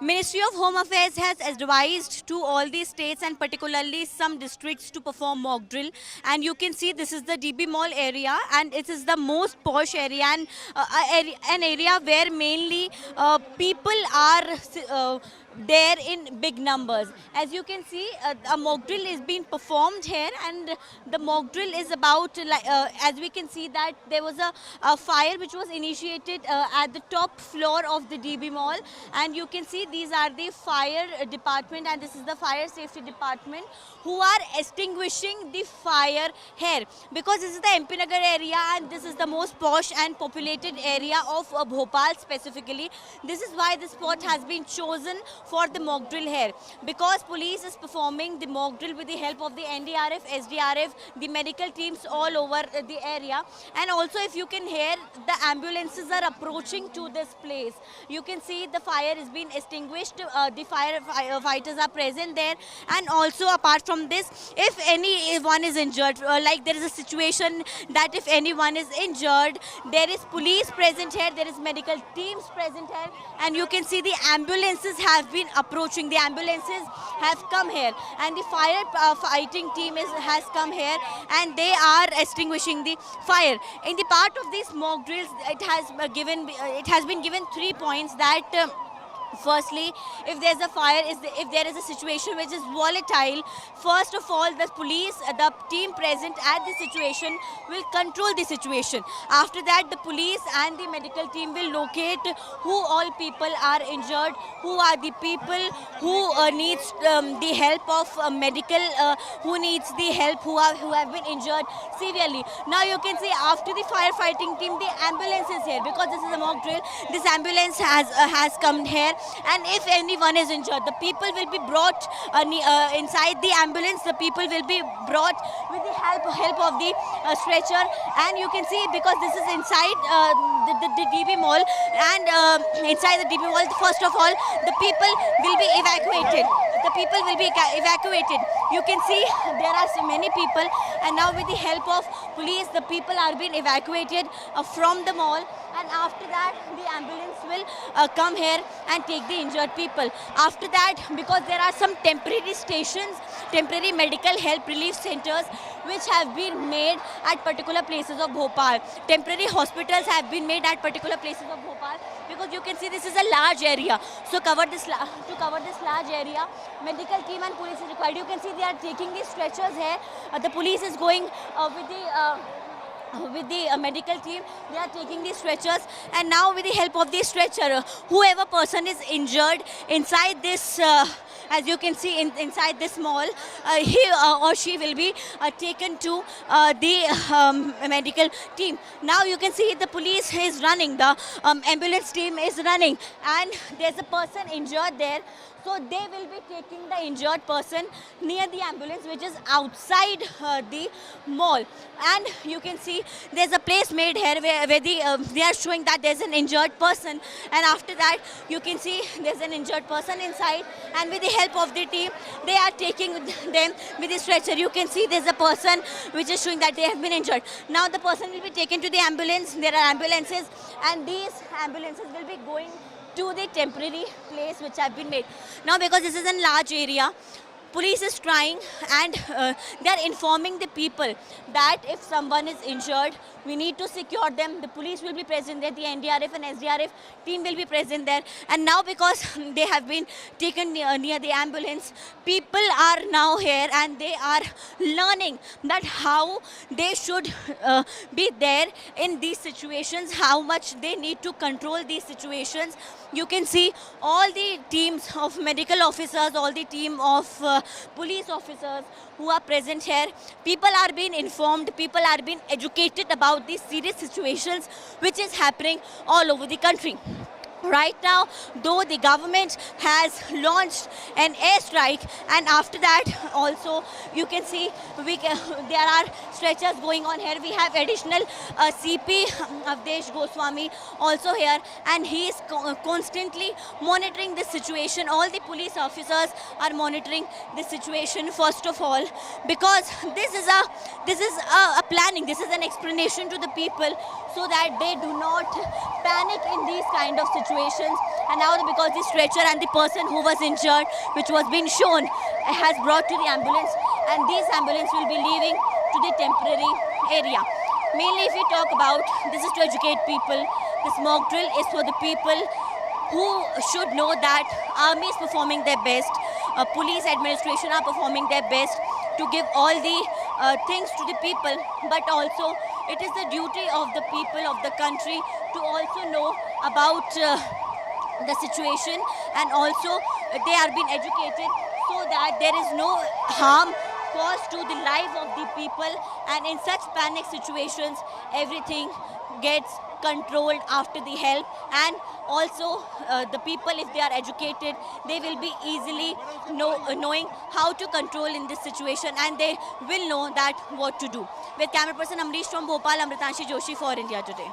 Ministry of Home Affairs has advised to all the states and particularly some districts to perform mock drill. And you can see this is the DB Mall area, and it is the most posh area and an area where mainly people are there in big numbers. As you can see, a mock drill is being performed here, and the mock drill is about as we can see that there was a fire which was initiated at the top floor of the DB Mall, and you can see these are the fire department and this is the fire safety department who are extinguishing the fire here, because this is the MP Nagar area and this is the most posh and populated area of Bhopal specifically. This is why this spot has been chosen for the mock drill here, because police is performing the mock drill with the help of the NDRF, SDRF, the medical teams all over the area. And also, if you can hear, the ambulances are approaching to this place. You can see the fire is being extinguished, the firefighters are present there. And also, apart from this, if anyone is injured, like there is a situation that if anyone is injured, there is police present here, there is medical teams present here, and you can see the ambulances have been approaching. The ambulances have come here, and the fire fighting team has come here, and they are extinguishing the fire. In the part of these mock drills, it has been given 3 points that. Firstly, if there's a fire, if there is a situation which is volatile, first of all, the police, the team present at the situation will control the situation. After that, the police and the medical team will locate who all people are injured, who are the people who needs the help of medical, who needs the help, who have been injured severely. Now you can see after the firefighting team, the ambulance is here, because this is a mock drill. This ambulance has come here. And if anyone is injured, the people will be brought inside the ambulance. The people will be brought with the help of the stretcher. And you can see, because this is inside the DB Mall, and inside the DB Mall, first of all, the people will be evacuated. The people will be evacuated. You can see there are so many people, and now with the help of police, the people are being evacuated from the mall. And after that, the ambulance will come here and take the injured people. After that, because there are some temporary stations, temporary medical help relief centers which have been made at particular places of Bhopal. Temporary hospitals have been made at particular places of Bhopal, because you can see this is a large area. So to cover this large area, medical team and police is required. You can see they are taking these stretchers here. The police is going with the medical team. They are taking these stretchers, and now with the help of the stretcher, whoever person is injured inside this as you can see inside this mall, he or she will be taken to the medical team. Now you can see the police is running, the ambulance team is running, and there's a person injured there. So they will be taking the injured person near the ambulance, which is outside the mall. And you can see there's a place made here where they are showing that there's an injured person. And after that, you can see there's an injured person inside. And with the help of the team, they are taking them with the stretcher. You can see there's a person which is showing that they have been injured. Now the person will be taken to the ambulance. There are ambulances, and these ambulances will be going to the temporary place which have been made. Now, because this is a large area, police is trying, and they are informing the people that if someone is injured, we need to secure them. The police will be present there, the NDRF and SDRF team will be present there. And now, because they have been taken near the ambulance, people are now here and they are learning that how they should be there in these situations, how much they need to control these situations. You can see all the teams of medical officers, all the team of police officers who are present here. People are being informed, people are being educated about these serious situations which is happening all over the country. Right now, though the government has launched an airstrike, and after that also you can see there are stretchers going on here. We have additional CP Avdesh Goswami also here, and he is constantly monitoring this situation. All the police officers are monitoring this situation first of all, because this is a planning. This is an explanation to the people so that they do not panic in these kind of situations. And now because the stretcher and the person who was injured, which was being shown, has brought to the ambulance, and this ambulance will be leaving to the temporary area. Mainly if we talk about, this is to educate people. This mock drill is for the people who should know that army is performing their best, police administration are performing their best to give all the things to the people, but also it is the duty of the people of the country to also know about the situation, and also they are being educated so that there is no harm caused to the life of the people, and in such panic situations everything gets controlled after the help. And also the people, if they are educated, they will be easily knowing how to control in this situation, and they will know that what to do. With camera person Amrish from Bhopal, Amritanshi Joshi for India Today.